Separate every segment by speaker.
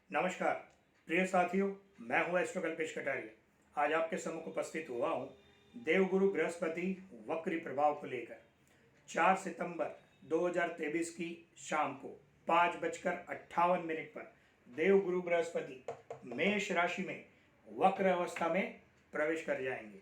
Speaker 1: नमस्कार प्रिय साथियों, मैं हूं एस्ट्रो कल्पेश कटारिया। आज आपके सम्मुख उपस्थित हुआ हूं देवगुरु बृहस्पति वक्री प्रभाव को लेकर। 4 सितंबर 2023 की शाम को 5:58 पर देवगुरु बृहस्पति मेष राशि में वक्र अवस्था में प्रवेश कर जाएंगे।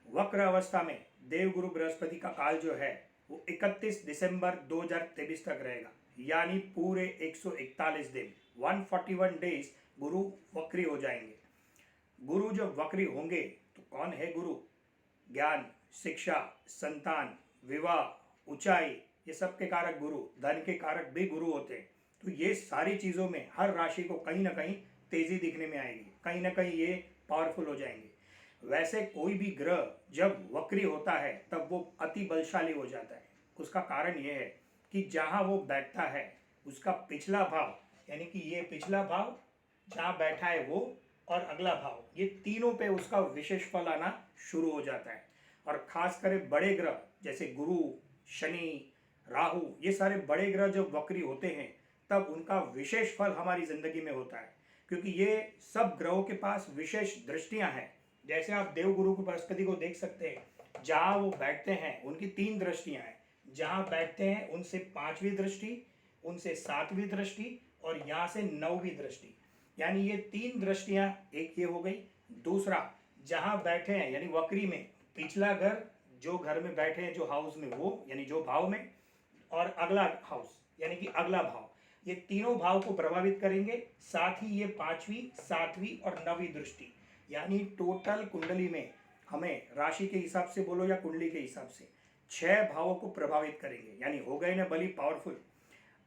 Speaker 1: वक्र अवस्था में देवगुरु बृहस्पति का काल जो है वो 31 दिसंबर 2023 तक रहेगा, यानी पूरे 141 दिन 141 डेज गुरु वक्री हो जाएंगे। गुरु जब वक्री होंगे तो कौन है गुरु? ज्ञान, शिक्षा, संतान, विवाह, ऊंचाई, ये सब के कारक गुरु, धन के कारक भी गुरु होते हैं। तो ये सारी चीज़ों में हर राशि को कहीं ना कहीं तेजी दिखने में आएगी, कहीं ना कहीं ये पावरफुल हो जाएंगे। वैसे कोई भी ग्रह जब वक्री होता है तब वो अति बलशाली हो जाता है। उसका कारण ये है कि जहाँ वो बैठता है उसका पिछला भाव, यानी कि ये पिछला भाव जहाँ बैठा है वो, और अगला भाव, ये तीनों पे उसका विशेष फल आना शुरू हो जाता है। और खास कर बड़े ग्रह जैसे गुरु, शनि, राहु, ये सारे बड़े ग्रह जब वक्री होते हैं तब उनका विशेष फल हमारी जिंदगी में होता है, क्योंकि ये सब ग्रहों के पास विशेष दृष्टियां हैं। जैसे आप देवगुरु को बृहस्पति को देख सकते हैं, जहाँ वो बैठते हैं उनकी 3 दृष्टियां हैं। जहाँ बैठते हैं उनसे 5वीं दृष्टि, उनसे 7वीं दृष्टि और यहाँ से 9वीं दृष्टि, यानी ये 3 दृष्टियां एक ये हो गई। दूसरा, जहाँ बैठे हैं यानी वक्री में पिछला घर, जो घर में बैठे हैं जो हाउस में वो, यानी जो भाव में, और अगला हाउस यानी कि अगला भाव, ये तीनों भाव को प्रभावित करेंगे। साथ ही ये 5वीं, 7वीं और 9वीं दृष्टि, यानी टोटल कुंडली में हमें राशि के हिसाब से बोलो या कुंडली के हिसाब से 6 भावों को प्रभावित करेंगे, यानी हो गए ना बली पावरफुल।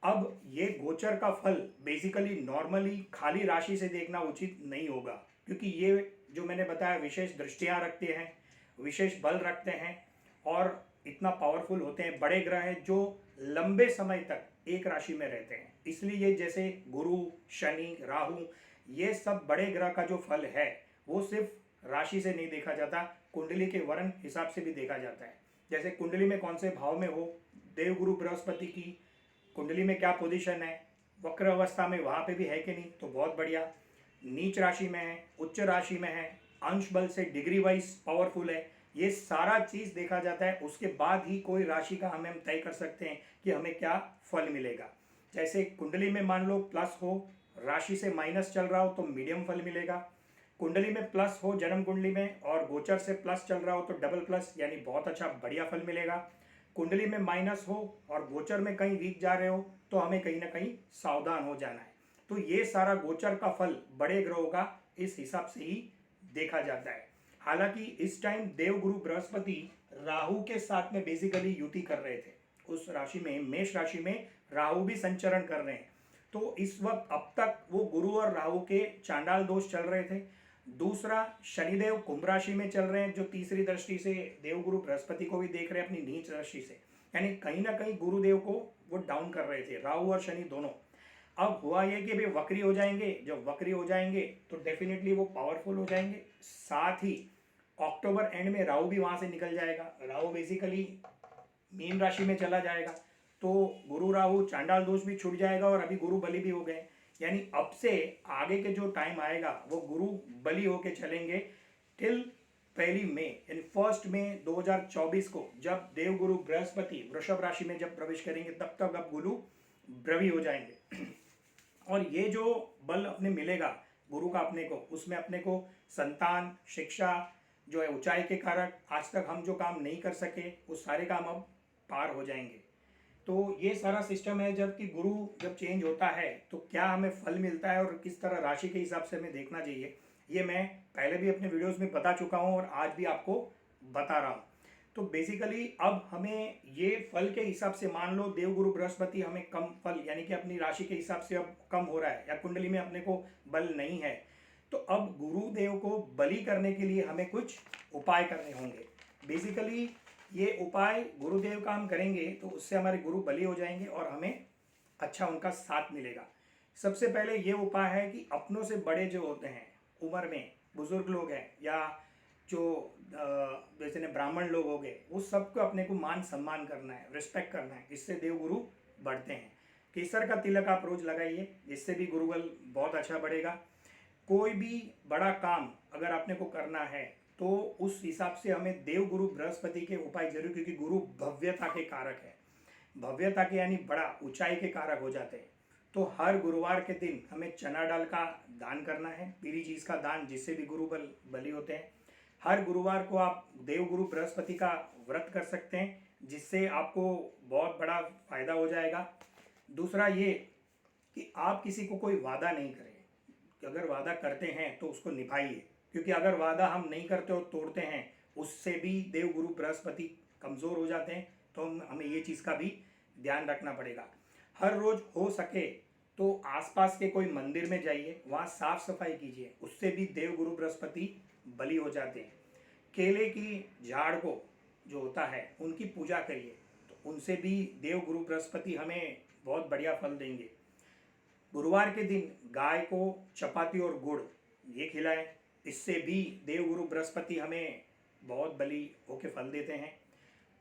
Speaker 1: अब ये गोचर का फल बेसिकली नॉर्मली खाली राशि से देखना उचित नहीं होगा, क्योंकि ये जो मैंने बताया विशेष दृष्टियां रखते हैं, विशेष बल रखते हैं और इतना पावरफुल होते हैं। बड़े ग्रह हैं जो लंबे समय तक एक राशि में रहते हैं, इसलिए ये जैसे गुरु, शनि, राहु, ये सब बड़े ग्रह का जो फल है वो सिर्फ राशि से नहीं देखा जाता, कुंडली के वर्ण हिसाब से भी देखा जाता है। जैसे कुंडली में कौन से भाव में हो, देवगुरु बृहस्पति की कुंडली में क्या पोजीशन है, वक्र अवस्था में वहाँ पे भी है कि नहीं, तो बहुत बढ़िया। नीच राशि में है, उच्च राशि में है, अंश बल से डिग्री वाइज पावरफुल है, ये सारा चीज़ देखा जाता है। उसके बाद ही कोई राशि का हम तय कर सकते हैं कि हमें क्या फल मिलेगा। जैसे कुंडली में मान लो प्लस हो, राशि से माइनस चल रहा हो तो मीडियम फल मिलेगा। कुंडली में प्लस हो जन्म कुंडली में और गोचर से प्लस चल रहा हो तो डबल प्लस, यानी बहुत अच्छा बढ़िया फल मिलेगा। कुंडली में माइनस हो और गोचर में कहीं वीक जा रहे हो तो हमें कहीं ना कहीं सावधान हो जाना है। तो ये सारा गोचर का फल बड़े ग्रहों का इस हिसाब से ही देखा जाता है। हालांकि इस टाइम देवगुरु बृहस्पति राहु के साथ में बेसिकली युति कर रहे थे। उस राशि में, मेष राशि में राहु भी संचरण कर रहे हैं, तो इस वक्त अब तक वो गुरु और राहु के चांडाल दोष चल रहे थे। दूसरा, शनिदेव कुंभ राशि में चल रहे हैं, जो तीसरी दृष्टि से देवगुरु बृहस्पति को भी देख रहे हैं अपनी नीच दृष्टि से, यानी कहीं ना कहीं गुरुदेव को वो डाउन कर रहे थे, राहु और शनि दोनों। अब हुआ ये कि भाई वक्री हो जाएंगे, जब वक्री हो जाएंगे तो डेफिनेटली वो पावरफुल हो जाएंगे। साथ ही अक्टूबर एंड में राहु भी वहां से निकल जाएगा। राहु बेसिकली मीन राशि में चला जाएगा, तो गुरु राहु चांडाल दोष भी छूट जाएगा और अभी गुरु बलि भी हो गए, यानी अब से आगे के जो टाइम आएगा वो गुरु बलि होके चलेंगे टिल 1 मई, यानी 1 मई 2024 को, जब देवगुरु बृहस्पति वृषभ राशि में जब प्रवेश करेंगे तब तक अब गुरु ब्रवी हो जाएंगे। और ये जो बल अपने मिलेगा गुरु का अपने को, उसमें अपने को संतान, शिक्षा, जो है ऊंचाई के कारक, आज तक हम जो काम नहीं कर सके वो सारे काम अब पार हो जाएंगे। तो ये सारा सिस्टम है। जबकि गुरु जब चेंज होता है तो क्या हमें फल मिलता है और किस तरह राशि के हिसाब से हमें देखना चाहिए, ये मैं पहले भी अपने वीडियोस में बता चुका हूँ और आज भी आपको बता रहा हूँ। तो बेसिकली अब हमें ये फल के हिसाब से, मान लो देवगुरु बृहस्पति हमें कम फल, यानी कि अपनी राशि के हिसाब से अब कम हो रहा है या कुंडली में अपने को बल नहीं है, तो अब गुरुदेव को बलि करने के लिए हमें कुछ उपाय करने होंगे। बेसिकली ये उपाय गुरुदेव का हम करेंगे तो उससे हमारे गुरु बलि हो जाएंगे और हमें अच्छा उनका साथ मिलेगा। सबसे पहले ये उपाय है कि अपनों से बड़े जो होते हैं उम्र में, बुजुर्ग लोग हैं या जो जैसे ब्राह्मण लोग हो गए, वो सबको अपने को मान सम्मान करना है, रिस्पेक्ट करना है, इससे देवगुरु बढ़ते हैं। केसर का तिलक आप रोज लगाइए, जिससे भी गुरुबल बहुत अच्छा बढ़ेगा। कोई भी बड़ा काम अगर आपने को करना है तो उस हिसाब से हमें देव गुरु बृहस्पति के उपाय जरूर, क्योंकि गुरु भव्यता के कारक है, भव्यता के यानी बड़ा ऊंचाई के कारक हो जाते हैं। तो हर गुरुवार के दिन हमें चना दाल का दान करना है, पीली चीज का दान, जिससे भी गुरु बली होते हैं। हर गुरुवार को आप देव गुरु बृहस्पति का व्रत कर सकते हैं, जिससे आपको बहुत बड़ा फायदा हो जाएगा। दूसरा ये कि आप किसी को कोई वादा नहीं करें, कि अगर वादा करते हैं तो उसको निभाइए, क्योंकि अगर वादा हम नहीं करते और तोड़ते हैं उससे भी देव गुरु बृहस्पति कमज़ोर हो जाते हैं। तो हमें ये चीज़ का भी ध्यान रखना पड़ेगा। हर रोज़ हो सके तो आसपास के कोई मंदिर में जाइए, वहाँ साफ सफाई कीजिए, उससे भी देव गुरु बृहस्पति बली हो जाते हैं। केले की झाड़ को जो होता है उनकी पूजा करिए, तो उनसे भी देव गुरु बृहस्पति हमें बहुत बढ़िया फल देंगे। गुरुवार के दिन गाय को चपाती और गुड़ ये खिलाएं, इससे भी देव गुरु बृहस्पति हमें बहुत बली होके फल देते हैं।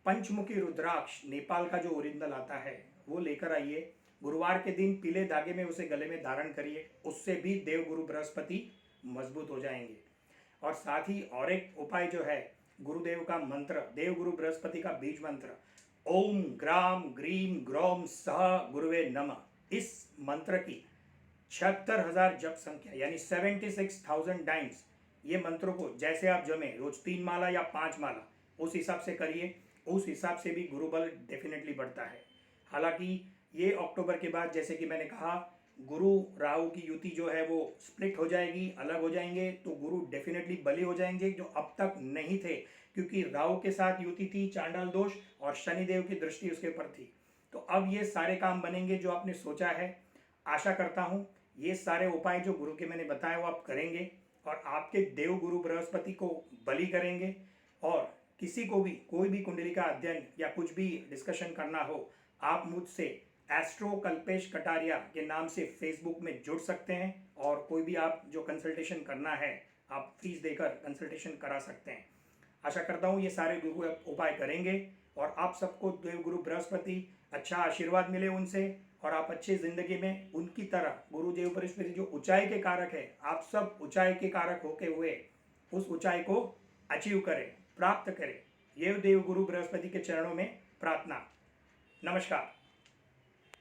Speaker 1: पंचमुखी रुद्राक्ष नेपाल का जो ओरिजिनल आता है वो लेकर आइए, गुरुवार के दिन पीले धागे में उसे गले में धारण करिए, उससे भी देव गुरु बृहस्पति मजबूत हो जाएंगे। और साथ ही और एक उपाय जो है, गुरुदेव का मंत्र, देव गुरु बृहस्पति का बीज मंत्र, ओम ग्राम ग्रीम ग्रोम सह गुरुवे नमः, इस मंत्र की 76,000 जप संख्या यानी 76,000 टाइम्स ये मंत्रों को जैसे आप जमे, रोज 3 माला या 5 माला उस हिसाब से करिए, उस हिसाब से भी गुरुबल डेफिनेटली बढ़ता है। हालांकि ये अक्टूबर के बाद, जैसे कि मैंने कहा, गुरु राहु की युति जो है वो स्प्लिट हो जाएगी, अलग हो जाएंगे, तो गुरु डेफिनेटली बली हो जाएंगे जो अब तक नहीं थे, क्योंकि राहु के साथ युति थी, चांडाल दोष और शनिदेव की दृष्टि उसके ऊपर थी। तो अब ये सारे काम बनेंगे जो आपने सोचा है। आशा करता हूँ ये सारे उपाय जो गुरु के मैंने बताए वो आप करेंगे और आपके देव गुरु बृहस्पति को बली करेंगे। और किसी को भी कोई भी कुंडली का अध्ययन या कुछ भी डिस्कशन करना हो, आप मुझसे एस्ट्रो कल्पेश कटारिया के नाम से फेसबुक में जुड़ सकते हैं, और कोई भी आप जो कंसल्टेशन करना है आप फीस देकर कंसल्टेशन करा सकते हैं। आशा करता हूँ ये सारे गुरु उपाय करेंगे और आप सबको देव गुरु बृहस्पति अच्छा आशीर्वाद मिले उनसे, और आप अच्छी जिंदगी में उनकी तरह गुरुदेव बृहस्पति जो ऊंचाई के कारक है, आप सब ऊंचाई के कारक होके हुए उस ऊंचाई को अचीव करें, प्राप्त करें। ये देव गुरु बृहस्पति के चरणों में प्रार्थना। नमस्कार।